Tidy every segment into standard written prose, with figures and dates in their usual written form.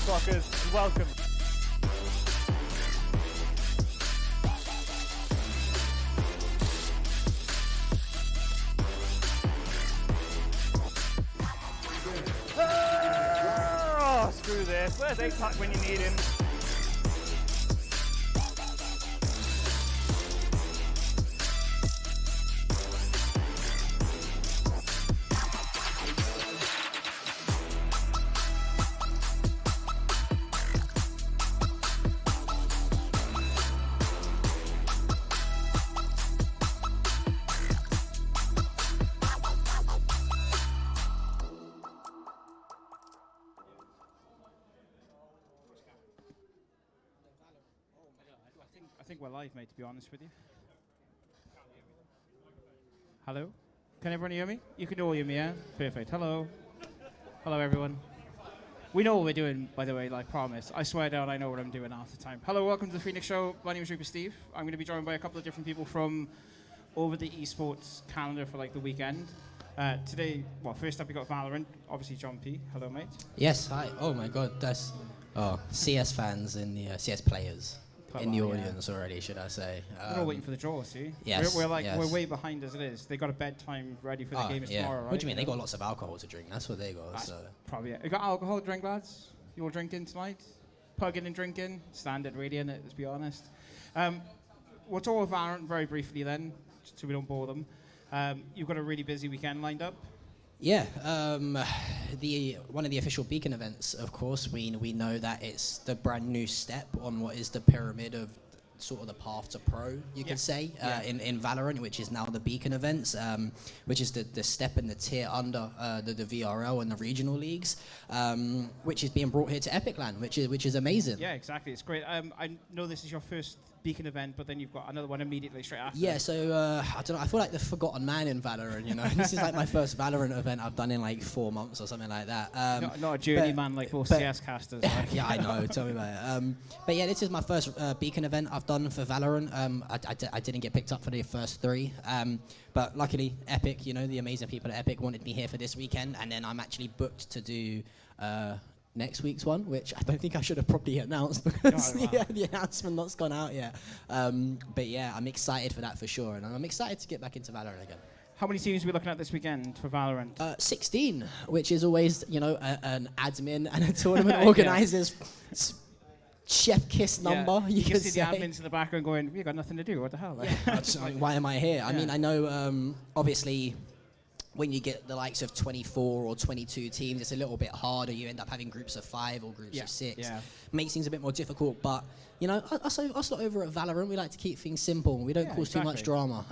Rockers, and welcome. Oh, screw this. Where's EPIC when you need him? I think we're live, mate, to be honest with you. Hello? Can everyone hear me? You can all hear me, yeah? Perfect. Hello. Hello, everyone. We know what we're doing, by the way, like promise. I swear down, I know what I'm doing half the time. Hello, welcome to the Phoenix Show. My name is Rupert Steve. I'm going to be joined by a couple of different people from over the esports calendar for like the weekend. Today, well, first up we got Valorant. Obviously, John P. Hello, mate. Yes, hi. Oh my God, that's CS fans and the CS players in the audience already, should I say? We're all waiting for the draw, see? Yes, we're yes. way behind as it is. They got a bedtime ready for the games tomorrow, right? What do you mean? They got lots of alcohol to drink. That's what they got. That's so. probably it. You got alcohol to drink, lads? You all drinking tonight? Pugging and drinking? Standard really, innit? Let's be honest. We'll talk about Valorant very briefly then, so we don't bore them. You've got a really busy weekend lined up. Yeah, one of the official Beacon events, of course, we know that it's the brand new step on what is the pyramid of sort of the path to pro, you could say, in Valorant, which is now the Beacon events, which is the step in the tier under the VRL and the regional leagues, which is being brought here to Epic Land, which is amazing. Yeah, exactly. It's great. I know this is your first Beacon event, but then you've got another one immediately straight after. Yeah, so I don't know. I feel like the forgotten man in Valorant. You know, this is like my first Valorant event I've done in like 4 months or something like that. Not a journeyman like most CS casters. Like. Yeah, I know. Tell me about it. But yeah, this is my first Beacon event I've done for Valorant. I didn't get picked up for the first 3, but luckily Epic, you know, the amazing people at Epic wanted me here for this weekend, and then I'm actually booked to do. Next week's one, which I don't think I should have probably announced because the announcement not's gone out yet. But yeah, I'm excited for that for sure, and I'm excited to get back into Valorant again. How many teams are we looking at this weekend for Valorant? 16, which is always, you know, an admin and a tournament organizer's chef kiss number. You can see the admins in the background going, "We got nothing to do. What the hell?" Why am I here? I mean, I know, obviously. When you get the likes of 24 or 22 teams, it's a little bit harder. You end up having groups of 5 or groups of 6. Yeah. Makes things a bit more difficult. But, you know, us lot over at Valorant, we like to keep things simple. We don't cause too much drama.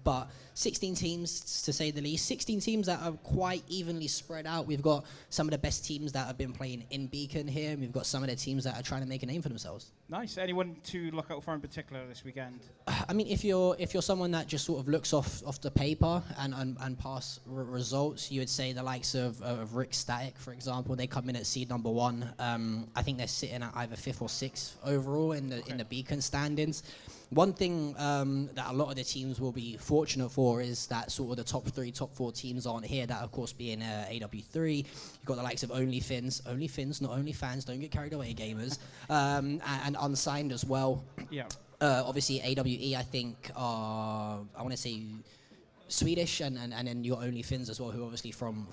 But 16 teams, to say the least. 16 teams that are quite evenly spread out. We've got some of the best teams that have been playing in Beacon here. And we've got some of the teams that are trying to make a name for themselves. Nice. Anyone to look out for in particular this weekend? I mean, if you're someone that just sort of looks off the paper and past results, you would say the likes of Rick Static, for example. They come in at seed number 1. I think they're sitting at either 5th or 6th overall in the Beacon standings. One thing that a lot of the teams will be fortunate for is that sort of the top 3, top 4 teams aren't here. That, of course, being AW3. You've got the likes of OnlyFins, not OnlyFans. Don't get carried away, gamers. And Unsigned as well. Yeah. Obviously, AWE, I think, I want to say Swedish, and then your OnlyFins as well, who are obviously from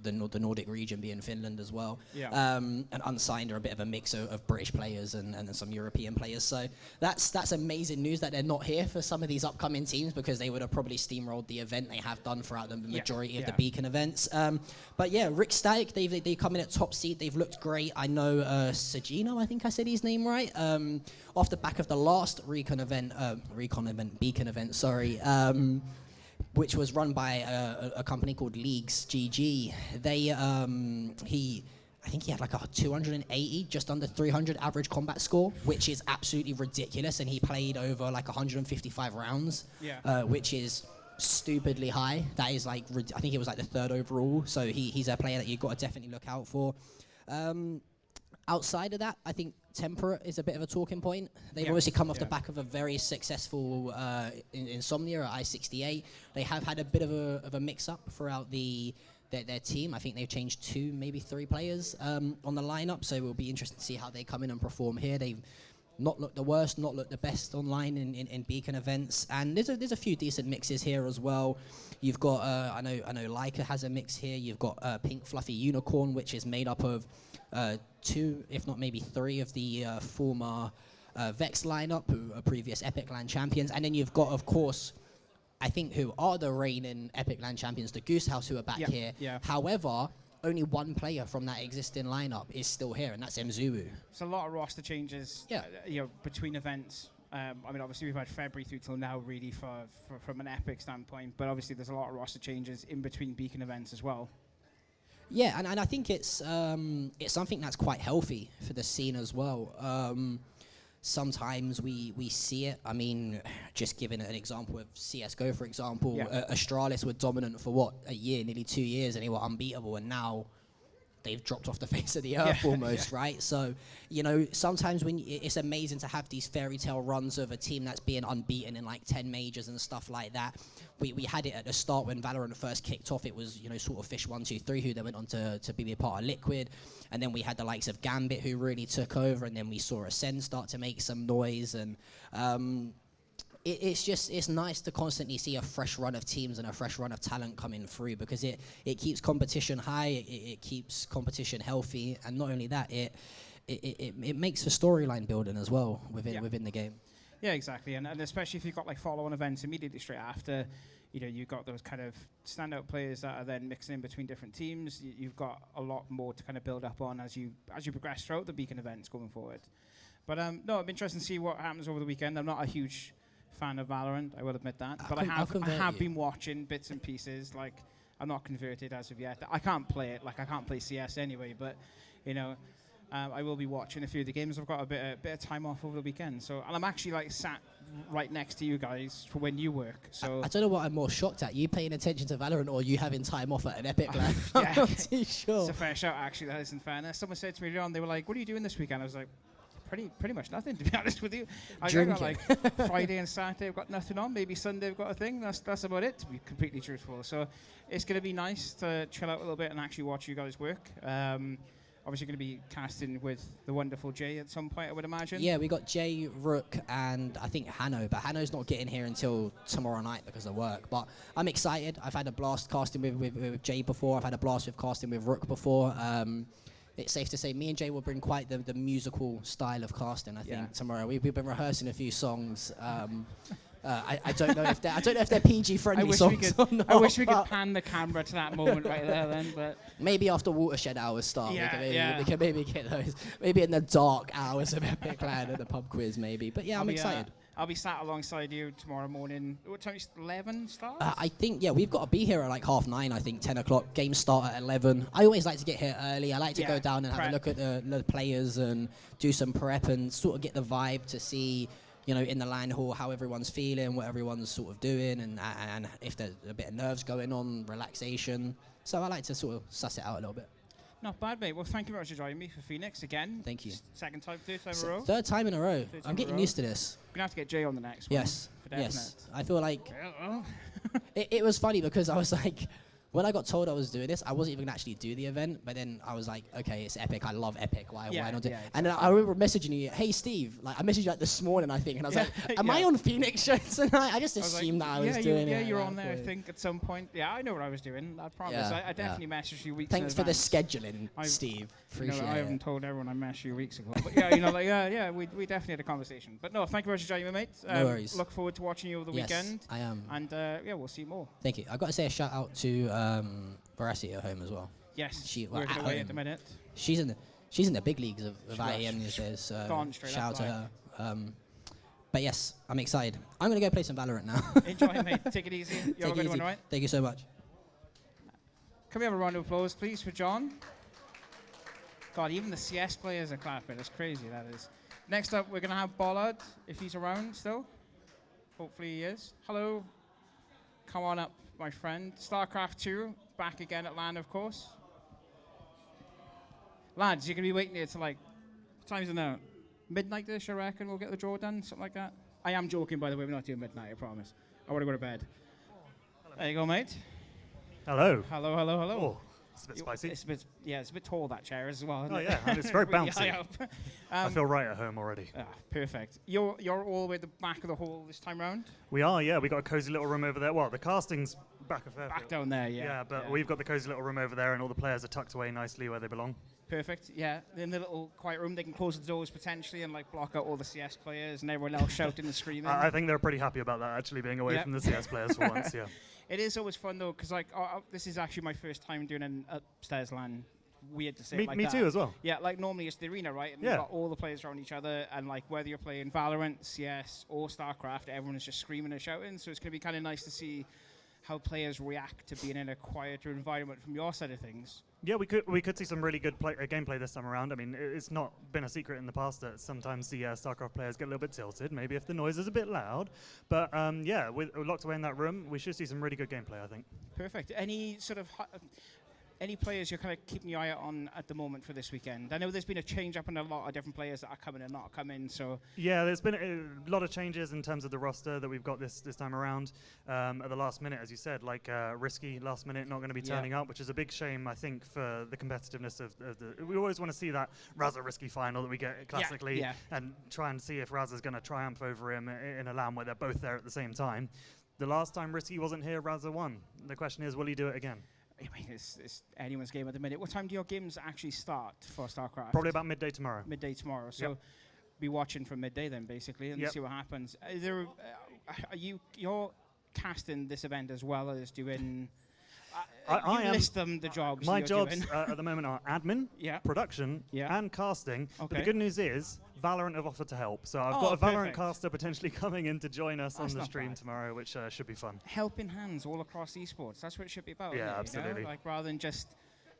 the Nordic region, being Finland as well. Yeah. And Unsigned are a bit of a mix of British players and some European players. So that's amazing news that they're not here for some of these upcoming teams, because they would have probably steamrolled the event they have done throughout the majority of the Beacon events. But yeah, Rick Static, they come in at top seed. They've looked great. I know Sagino, I think I said his name right. Off the back of the last Beacon event, sorry. Which was run by a company called Leagues GG. I think he had like a 280, just under 300 average combat score, which is absolutely ridiculous. And he played over like 155 rounds, which is stupidly high. That is like, I think it was like the 3rd overall. So he's a player that you've got to definitely look out for. Outside of that, I think Temperate is a bit of a talking point. They've obviously come off the back of a very successful Insomnia at I-68. They have had a bit of a mix-up throughout their their team. I think they've changed 2, maybe 3 players on the lineup, so it will be interesting to see how they come in and perform here. They've not looked the worst, not looked the best online in Beacon events, and there's a few decent mixes here as well. You've got I know Leica has a mix here. You've got Pink Fluffy Unicorn, which is made up of 2, if not maybe 3, of the former Vex lineup, who are previous Epic Land champions, and then you've got, of course, I think who are the reigning Epic Land champions, the Goose House, who are back here. Yeah. However, only one player from that existing lineup is still here, and that's Mzuru. It's a lot of roster changes, between events. I mean, obviously we've had February through till now, really, from an Epic standpoint. But obviously there's a lot of roster changes in between Beacon events as well. Yeah, and I think it's something that's quite healthy for the scene as well. Sometimes we see it. I mean, just giving an example of CSGO, for example, Astralis were dominant for what, a year, nearly 2 years, and they were unbeatable, and now they've dropped off the face of the earth almost, right? So, sometimes it's amazing to have these fairy tale runs of a team that's being unbeaten in like 10 majors and stuff like that. We had it at the start when Valorant first kicked off. It was, sort of Fish 123 who then went on to be a part of Liquid. And then we had the likes of Gambit who really took over. And then we saw Ascend start to make some noise. And it's nice to constantly see a fresh run of teams and a fresh run of talent coming through, because it keeps competition high, it keeps competition healthy, and not only that, it makes for storyline building as well within the game. Yeah, exactly, and especially if you've got like follow-on events immediately straight after, you've got those kind of standout players that are then mixing in between different teams. You've got a lot more to kind of build up on as you progress throughout the Beacon events going forward. But no, it'll be interesting to see what happens over the weekend. I'm not a huge fan of Valorant, I will admit that, but I have been watching bits and pieces. Like, I'm not converted as of yet. I can't play it. Like, I can't play CS anyway, but I will be watching a few of the games. I've got a bit of time off over the weekend, and I'm actually like sat right next to you guys for when you work. So I don't know what I'm more shocked at: you paying attention to Valorant or you having time off at an Epic Land. I'm not too sure. It's a fair shout, actually. That is in fairness. Someone said to me earlier on, they were like, "What are you doing this weekend?" I was like, Pretty much nothing, to be honest with you. I got like Friday and Saturday, I've got nothing on. Maybe Sunday I've got a thing. That's about it, to be completely truthful. So it's going to be nice to chill out a little bit and actually watch you guys work. Obviously going to be casting with the wonderful Jay at some point, I would imagine. Yeah, we got Jay, Rook, and I think Hanno, but Hanno's not getting here until tomorrow night because of work. But I'm excited. I've had a blast casting with Jay before. I've had a blast with casting with Rook before. It's safe to say me and Jay will bring quite the musical style of casting, I think, tomorrow. We've been rehearsing a few songs. I don't know if they're PG friendly songs or not. I wish we could pan the camera to that moment right there then, but maybe after Watershed hours start, we can maybe get those. Maybe in the dark hours of Epic Land and the pub quiz, maybe. But yeah, I'm excited. I'll be sat alongside you tomorrow morning. What time is 11 start? I think, we've got to be here at like 9:30, I think, 10 o'clock. Games start at 11. I always like to get here early. I like to go down and have a look at the players and do some prep and sort of get the vibe to see, in the LAN hall, how everyone's feeling, what everyone's sort of doing, and if there's a bit of nerves going on, relaxation. So I like to sort of suss it out a little bit. Not bad, mate. Well, thank you very much for joining me for Phoenix again. Thank you. Second time, third time in a row? Third time in a row. I'm getting used to this. We're going to have to get Jay on the next one. Yes. I feel like it was funny because I was like, when I got told I was doing this, I wasn't even going to actually do the event, but then I was like, okay, it's Epic. I love Epic. Why not do it? And I remember messaging you, hey, Steve. Like, I messaged you like this morning, I think, and I was like, am I on Phoenix show tonight? I just assumed that I was doing it. Yeah, you're on there, I think, at some point. Yeah, I know what I was doing. I promise. I definitely messaged you weeks ago. Thanks for the scheduling, Steve. Appreciate it. I haven't told everyone I messaged you weeks ago. But we definitely had a conversation. But no, thank you very much for joining me, mate. No worries. Look forward to watching you over the weekend. I am. And we'll see more. Thank you. I've got to say a shout out to Veracity at home as well. Yes, working away at the minute. She's in the big leagues of IEM these days. So shout out to her. But yes, I'm excited. I'm gonna go play some Valorant now. Enjoy, mate. Take it easy. You have a good one, right? Thank you so much. Can we have a round of applause, please, for John? God, even the CS players are clapping. That's crazy, that is. Next up, we're gonna have Bollard, if he's around still. Hopefully he is. Hello. Come on up, my friend. StarCraft 2, back again at LAN, of course. Lads, you're going to be waiting here till like, what time is it now? Midnight-ish, I reckon we'll get the draw done, something like that. I am joking, by the way, we're not doing midnight, I promise. I want to go to bed. There you go, mate. Hello. Hello, hello, hello. Oh, it's a bit spicy. It's a bit tall, that chair as well. Isn't Oh it? yeah, and it's very Really bouncy. high up. I feel right at home already. Perfect. You're all the way at the back of the hall this time round? We are, yeah. We got a cozy little room over there. Well, the casting's back of Back down there, yeah. Yeah, but we've got the cozy little room over there, and all the players are tucked away nicely where they belong. Perfect, yeah. In the little quiet room, they can close the doors potentially and like block out all the CS players and everyone else shouting and screaming. I think they're pretty happy about that, actually, being away from the CS players for once, yeah. It is always fun though, because like this is actually my first time doing an upstairs LAN. Weird to say it like me that. too as well. Yeah, like normally it's the arena, right? And you've got all the players around each other, and like whether you're playing Valorant, CS, or StarCraft, everyone is just screaming and shouting. So it's going to be kind of nice to see how players react to being in a quieter environment from your side of things. Yeah, we could see some really good gameplay this time around. I mean, it's not been a secret in the past that sometimes the StarCraft players get a little bit tilted, maybe if the noise is a bit loud. But yeah, we're locked away in that room. We should see some really good gameplay, I think. Perfect. Any sort of any players you're kind of keeping your eye on at the moment for this weekend? I know there's been a change up in a lot of different players that are coming and not coming. So yeah, there's been a lot of changes in terms of the roster that we've got this time around. At the last minute, as you said, like Risky last minute not going to be turning up, which is a big shame, I think, for the competitiveness of the. We always want to see that Raza Risky final that we get classically, and try and see if Raza's going to triumph over him in a LAN where they're both there at the same time. The last time Risky wasn't here, Raza won. The question is, will he do it again? I mean, it's anyone's game at the minute. What time do your games actually start for StarCraft? Probably about midday tomorrow. Midday tomorrow. So be watching from midday then, basically, and see what happens. You're casting this event as well as doing. I am list them the jobs. My jobs at the moment are admin, production, and casting. Okay. But the good news is Valorant have offered to help. So I've got a Valorant caster potentially coming in to join us on the stream tomorrow, which should be fun. Helping hands all across esports. That's what it should be about. Yeah, absolutely. You know? Like rather than just.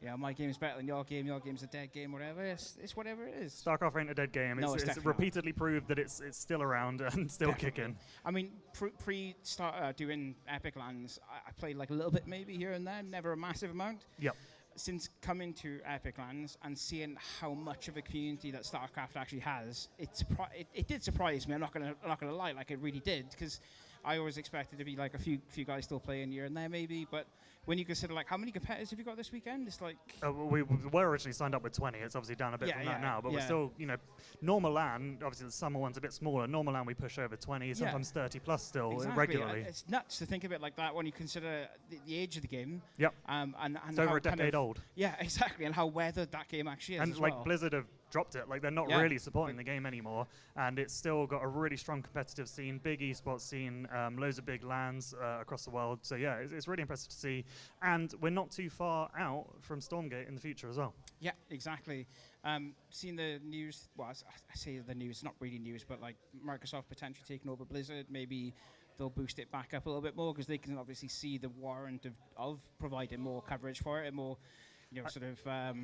Yeah, my game's better than your game's a dead game, whatever. It's whatever it is. StarCraft ain't a dead game. No, it's repeatedly proved that it's still around and still kicking. I mean, pre-start doing Epic LANs, I played like a little bit maybe here and there, never a massive amount. Yep. Since coming to Epic LANs and seeing how much of a community that StarCraft actually has, it did surprise me. I'm not gonna lie, like it really did, because I always expected to be like a few guys still playing here and there maybe, but when you consider like how many competitors have you got this weekend, it's like we were originally signed up with 20. It's obviously down a bit from that now, but we're still, normal LAN. Obviously the summer one's a bit smaller. Normal LAN we push over 20, sometimes 30 plus still regularly. It's nuts to think of it like that when you consider the age of the game. Yep. And it's over a decade old. Yeah, exactly, and how weathered that game actually is. And like Blizzard have dropped it. Like they're not really supporting the game anymore, and it's still got a really strong competitive scene, big esports scene, loads of big LANs across the world. So yeah, it's really impressive to see, and we're not too far out from Stormgate in the future as well. Yeah, exactly. Seeing the news, well, I say the news, not really news, but like Microsoft potentially taking over Blizzard, maybe they'll boost it back up a little bit more because they can obviously see the warrant of providing more coverage for it and more. Sort of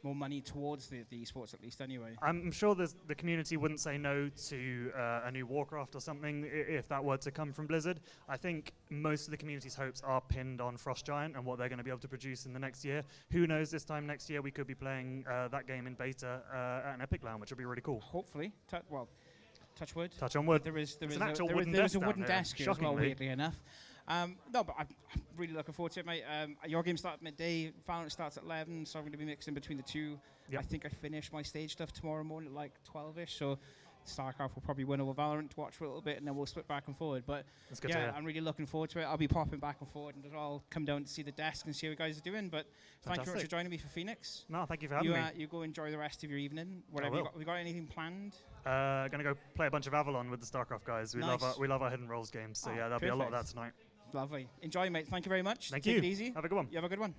more money towards the esports at least anyway. I'm sure the community wouldn't say no to a new Warcraft or something if that were to come from Blizzard. I think most of the community's hopes are pinned on Frost Giant and what they're going to be able to produce in the next year. Who knows, this time next year we could be playing that game in beta at an Epic LAN, which would be really cool. Hopefully. Touch wood. Touch on wood. There is a wooden desk here as well, weirdly enough. No, but I'm really looking forward to it, mate. Your game starts at midday, Valorant starts at 11, so I'm going to be mixing between the two. Yep. I think I finish my stage stuff tomorrow morning at like 12-ish, so StarCraft will probably win over Valorant to watch for a little bit, and then we'll split back and forward. But yeah, I'm really looking forward to it. I'll be popping back and forward, and I'll come down to see the desk and see how you guys are doing. But thank you very much for joining me for Phoenix. No, thank you for having me. You go enjoy the rest of your evening. Whatever you got, have you got anything planned? Gonna go play a bunch of Avalon with the StarCraft guys. We love our hidden roles games. So yeah, there'll be a lot of that tonight. Lovely. Enjoy, mate. Thank you very much. Take it easy. Have a good one. You have a good one.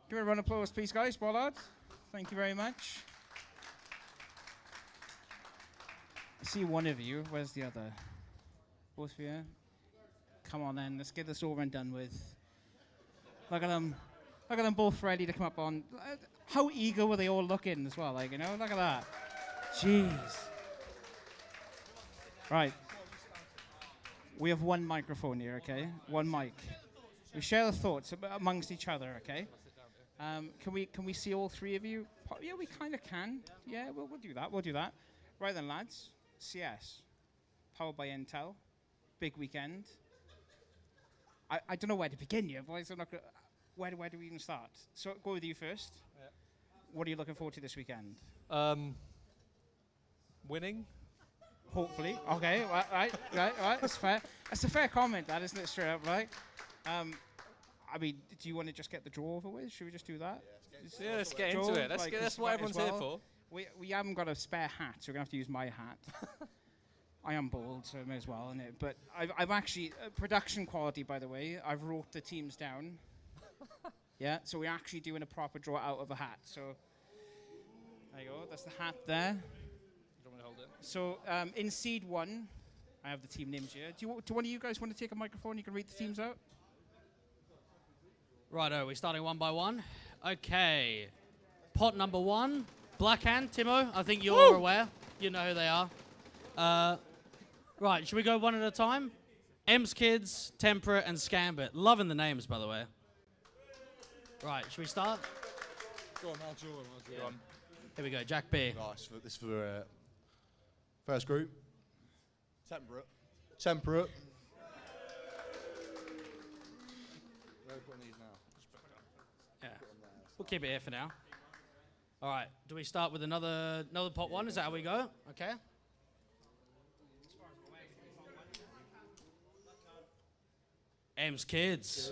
Give me a round of applause, please, guys. Bollards. Thank you very much. I see one of you. Where's the other? Both of you? Come on, then. Let's get this over and done with. Look at them. Look at them both ready to come up on. How eager were they all looking as well? Like, look at that. Jeez. Right. We have one microphone here, okay? One mic. We share the thoughts amongst each other, okay? Can we see all three of you? Yeah, we kind of can. Yeah, we'll do that. We'll do that. Right then, lads. CS. Powered by Intel. Big weekend. I don't know where to begin here, boys. I'm not gonna, where do we even start? So go with you first. Yeah. What are you looking forward to this weekend? Winning. Hopefully. Okay. Right. That's fair. That's a fair comment, that isn't it? Straight up, right? I mean, do you want to just get the draw over with? Should we just do that? Yeah, let's get Draw, into it. like, That's 'cause what might as everyone's here well. for. We haven't got a spare hat, so we're gonna have to use my hat. I am bald, so I may as well, innit? But I've actually production quality, by the way. I've wrote the teams down. Yeah, so we're actually doing a proper draw out of a hat. So there you go. That's the hat there. You don't want to hold it. So in seed 1, I have the team names here. Do one of you guys want to take a microphone? You can read the teams out. Righto, we're starting one by one. Okay. Pot number 1, Blackhand, Timo. I think you're aware. You know who they are. Right, should we go one at a time? Ems Kids, Temperate, and Scambit. Loving the names, by the way. Right, should we start? Go on, I'll draw one. Here we go, Jack B. Right, this is for first group. Temperate. Where are we putting these now? Yeah. We'll keep it here for now. All right, do we start with another pot one? Is that how we go? Okay. Ems Kids.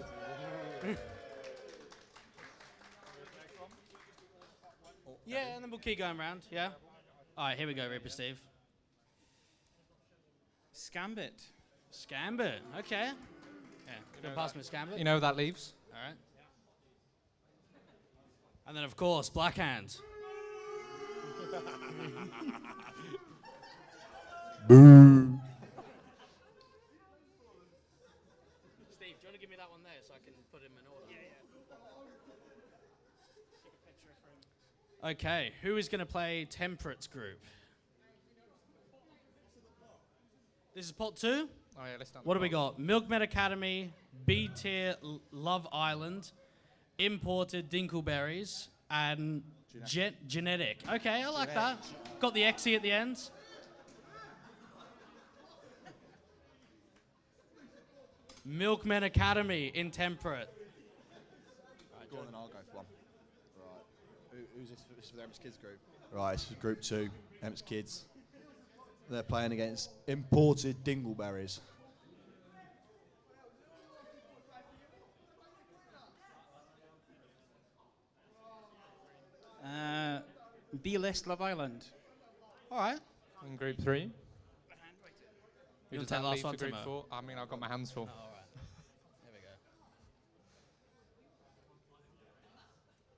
Yeah, and then we'll keep going around, yeah? All right, here we go, Reaper Steve. Scambit. Scambit, okay. Yeah, gonna pass me Scambit. You know who that leaves? All right. And then, of course, Blackhand. Boo. Steve, do you want to give me that one there so I can put him in order? Yeah. Okay, who is going to play Temperate's group? This is pot 2. Oh yeah, let's start. What do we got? Milkman Academy, B tier Love Island, Imported Dinkleberries, and Genetic. Okay, I like that. Got the XE at the end. Milkman Academy in Temperate. Go on, then I'll go for one. Right. Who's this for? This is for the Emps Kids group. Right, this is group 2, Emps Kids. They're playing against Imported Dingleberries. B-list Love Island. All right. In group 3. You Who want does to take that last leave one, for group Timo? 4? I mean, I've got my hands full. All right. Here we go.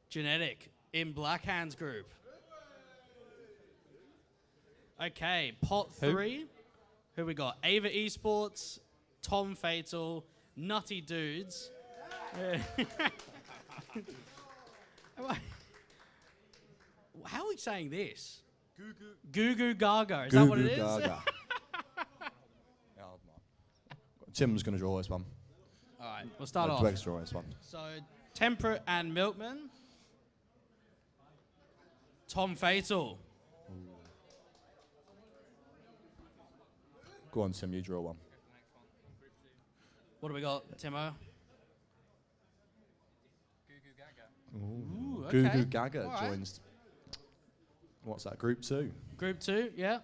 Genetic in Blackhand's group. Okay, pot Who? 3. Who we got? Ava Esports, Tom Fatal, Nutty Dudes. How are we saying this? Goo Goo Gaga. Is that what it is? Gaga. Tim's going to draw this one. All right, we'll start off. Greg's draw this one. So, Temperate and Milkman. Tom Fatal. Go on, Tim, you draw one. What do we got, Timo? Ooh, Goo okay. Goo Gaga All right. joins. What's that? Group 2. Group 2, yeah.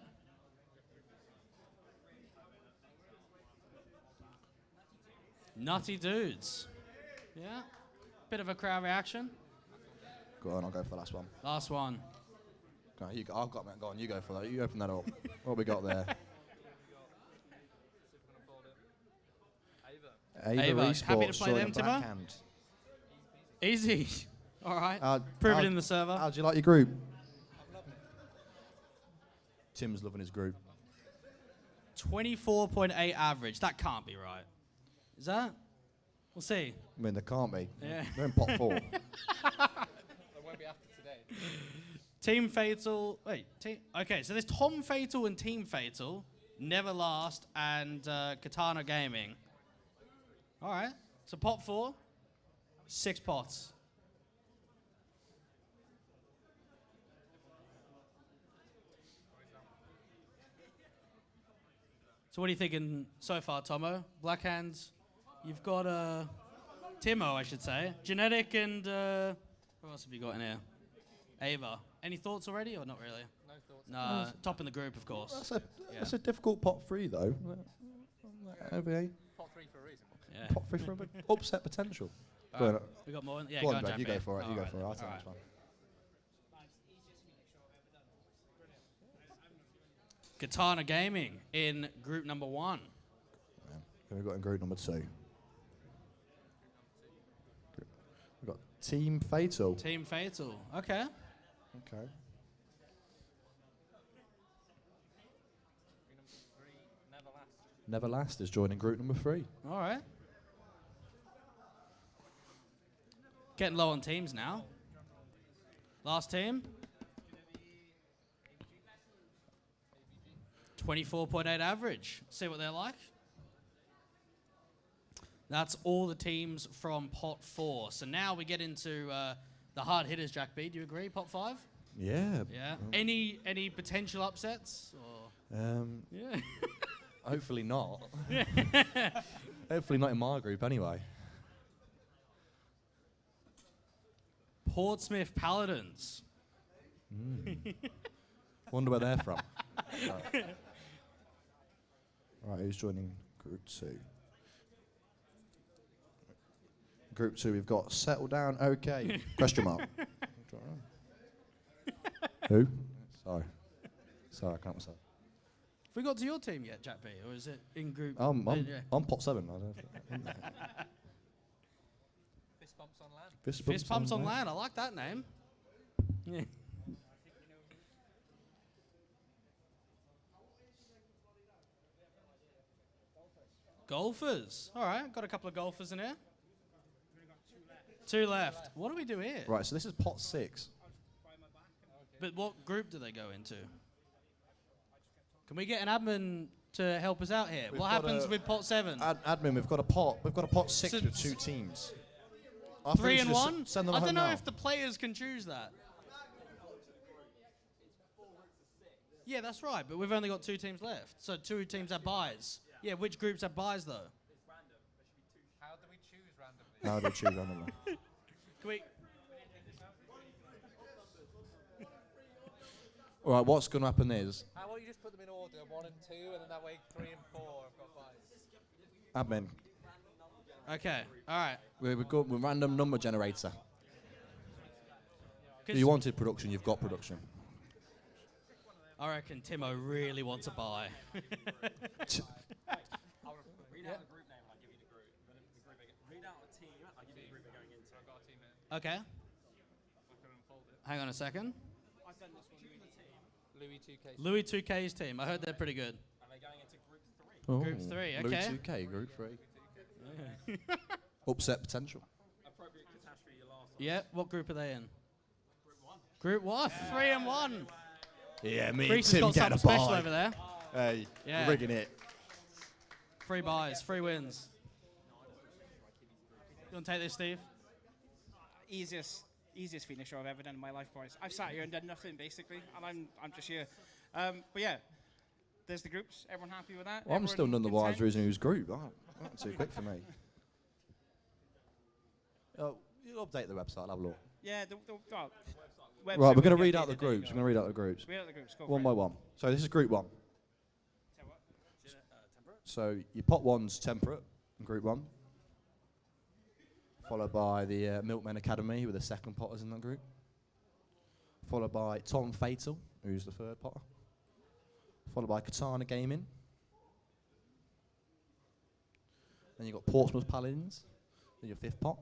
Nutty Dudes. Yeah. Bit of a crowd reaction. Go on, I'll go for the last one. Last one. Go on, I've got that. Go on, you go for that. You open that up. What we got there? Ava, Esports happy to play joining them, Timo? Blackhand. Easy. All right. How- Prove how- it in the server. How do you like your group? Tim's loving his group. 24.8 average. That can't be right. Is that? We'll see. I mean, there can't be. Yeah. They're in pot 4. That won't be after today. Team Fatal. Wait. Okay, so there's Tom Fatal and Team Fatal, Neverlast, and Katana Gaming. All right. So pot 4, 6 pots. So what are you thinking so far, Tomo? Blackhands, You've got Timo, I should say. Genetic and who else have you got in here? Ava. Any thoughts already or not really? No thoughts. No, top in the group, of course. That's a difficult pot 3 though. OVA. Pot 3 for a reason. Yeah. Pot 3 for a bit upset potential. All right, we got more. Yeah, Go on, Jack, you go B. for it. You All go right, for it. I'll all take right. this one. Katana Gaming in group number 1. Who have we got in group number 2? We've got Team Fatal. Team Fatal. Okay. Okay. Neverlast is joining group number 3. All right. Getting low on teams now. Last team. 24.8 average. See what they're like. That's all the teams from pot 4. So now we get into the hard hitters, Jack B. Do you agree, pot 5? Yeah. Yeah. Any potential upsets? Or yeah. Hopefully not. Hopefully not in my group anyway. Portsmouth Paladins. Wonder where they're from. Right, who's joining group 2? Group 2, we've got Settle Down OK. Question mark. Who? Sorry, I can't myself. Have we got to your team yet, Jack B? Or is it in group? I'm yeah. pot 7. I don't know. Fist bumps on land. Fist pumps on land. I like that name. Yeah. Golfers. All right, got a couple of golfers in here. 2 left. What do we do here? Right, so this is pot 6. But what group do they go into? Can we get an admin to help us out here? We've What got happens a with pot 7? Admin, we've got a pot 6 So with 2 teams. 3 and 1? Send them I home don't know now. if the players can choose that. Yeah, that's right, but we've only got 2 teams left. So 2 teams have buys. Yeah, which groups have buys though? How do we choose randomly? How do we choose randomly? Can we? All right, what's going to happen is, How about you just put them in order, 1 and 2, and then that way 3 and 4 have got buys. admin, Okay, all right. we've got a random number generator. 'Cause You wanted production, you've got production. I reckon Timo really wants a buy. Read out the group name and I'll give you the group. Read out the team, I'll give you the group we're going into. I've got a team here. Okay, I can unfold it. hang on a second. I've done this one. Louis 2K. Louis 2K's team. I heard they're pretty good. And they're going into group 3. Group 3, Louis okay. 2K, group 3. Upset potential. Appropriate catastrophe, your last one. Yeah, what group are they in? Group 1. Group 1, 3 and 1. Yeah, me Reese has got something special over there. Hey, Yeah. rigging it. 3 buys, 3 wins. You want to take this, Steve? Easiest finisher I've ever done in my life, boys. I've sat here and done nothing basically, and I'm just here. But yeah, there's the groups. Everyone happy with that? Well, I'm still Everyone none the wiser content? reason who's group. Oh, that's too quick for me. Oh, you'll update the website, I'll have a look. Yeah, Right, website we're will going to be read out updated, the there you groups. go. We're going to read out the groups. Read out the groups. Go One for by it. one. So this is group 1. Say what? So your pot 1's temperate in group 1. Followed by the Milkmen Academy, with the second potters in that group. Followed by Tom Fatal, who's the 3rd potter. Followed by Katana Gaming. Then you've got Portsmouth Paladins, then your 5th pot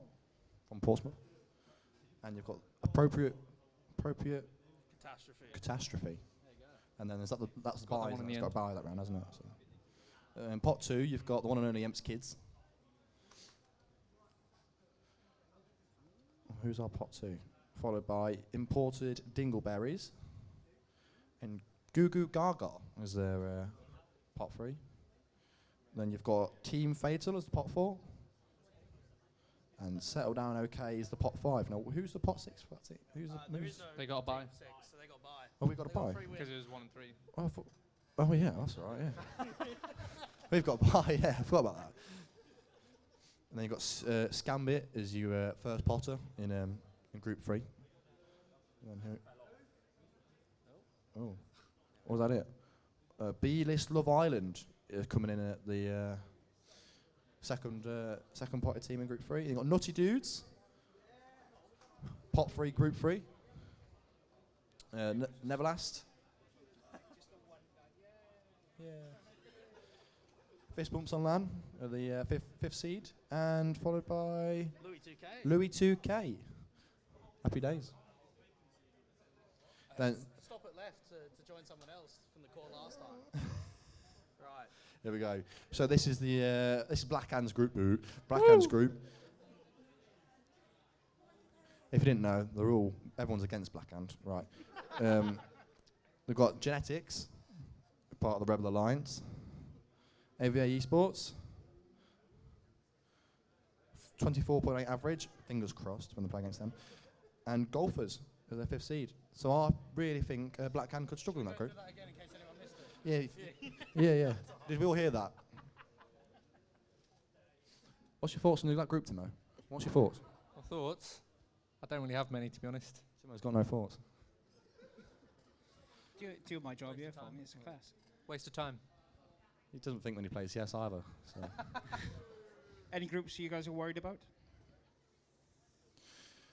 from Portsmouth. And you've got appropriate catastrophe. And then there's that's the Got that buy. one in the It's end. got to buy that round, hasn't it? So. In pot 2, you've got the one and only Emps Kids. Who's our pot 2? Followed by Imported Dingleberries. And Goo Goo Gaga is their pot 3. Then you've got Team Fatal as the pot 4. And Settle Down OK is the pot 5. Now, who's the pot 6 for that team? They got a buy. So they got buy. Oh, we got a buy. Because it was 1 and 3. Oh, oh yeah, that's all right, yeah. We've got a buy, yeah, I forgot about that. And then you've got Scambit as your first potter in Group 3. And then who? Oh, what was that it? B-List Love Island is coming in at the second potted team in Group 3. You've got Nutty Dudes, Pot 3 Group 3. Neverlast. Yeah. Fist Bumps on LAN, the fifth seed, and followed by Louis 2K. Happy days. Then Stop it left to join someone else from the call last time. Right. here we go. So this is this is Black Hand's group. Black Hand's group. If you didn't know, everyone's against Black Hand, right? We've got Genetics, part of the Rebel Alliance. AVA Esports, 24.8 average, fingers crossed when they play against them. And Golfers as their 5th seed. So I really think Black Hand could struggle in that group. Do that again in case anyone missed it. Yeah. Did we all hear that? What's your thoughts on that group, Timo? What's your thoughts? My thoughts? I don't really have many, to be honest. Timo's got no thoughts. Do my job, yeah, for me. It's a class. Waste of time. He doesn't think when he plays CS either. So. Any groups you guys are worried about?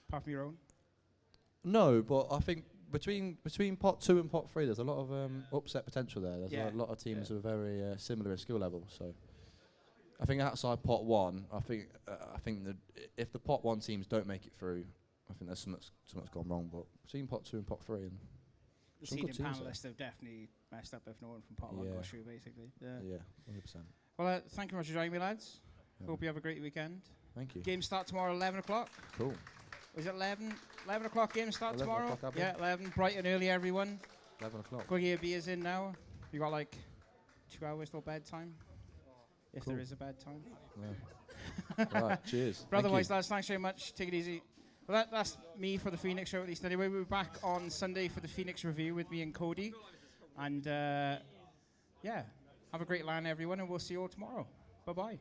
Apart from your own? No, but I think between pot 2 and pot 3, there's a lot of upset potential there. There's a lot of teams who are very similar in skill level. So I think outside pot 1, I think that if the pot 1 teams don't make it through, I think there's something's gone wrong. But between pot 2 and pot 3, and The some good seeding teams panelists have definitely messed up if no one from pot 1 Yeah. goes through, basically. yeah, 100%. Well, thank you very much for joining me, lads. Yeah. Hope you have a great weekend. Thank you. Games start tomorrow, 11 o'clock. Cool. Was it 11? 11 o'clock games start 11 tomorrow? o'clock, Abby. Yeah, 11. Bright and early, everyone. 11 o'clock. Go get your beers in now. You got like 2 hours till bedtime. If Cool. there is a bedtime. Yeah. Right, cheers. But otherwise, Thank you. lads, thanks very much. Take it easy. Well, that's me for the Phoenix show, at least anyway. We'll be back on Sunday for the Phoenix review with me and Cody. And yeah, have a great LAN, everyone, and we'll see you all tomorrow. Bye-bye.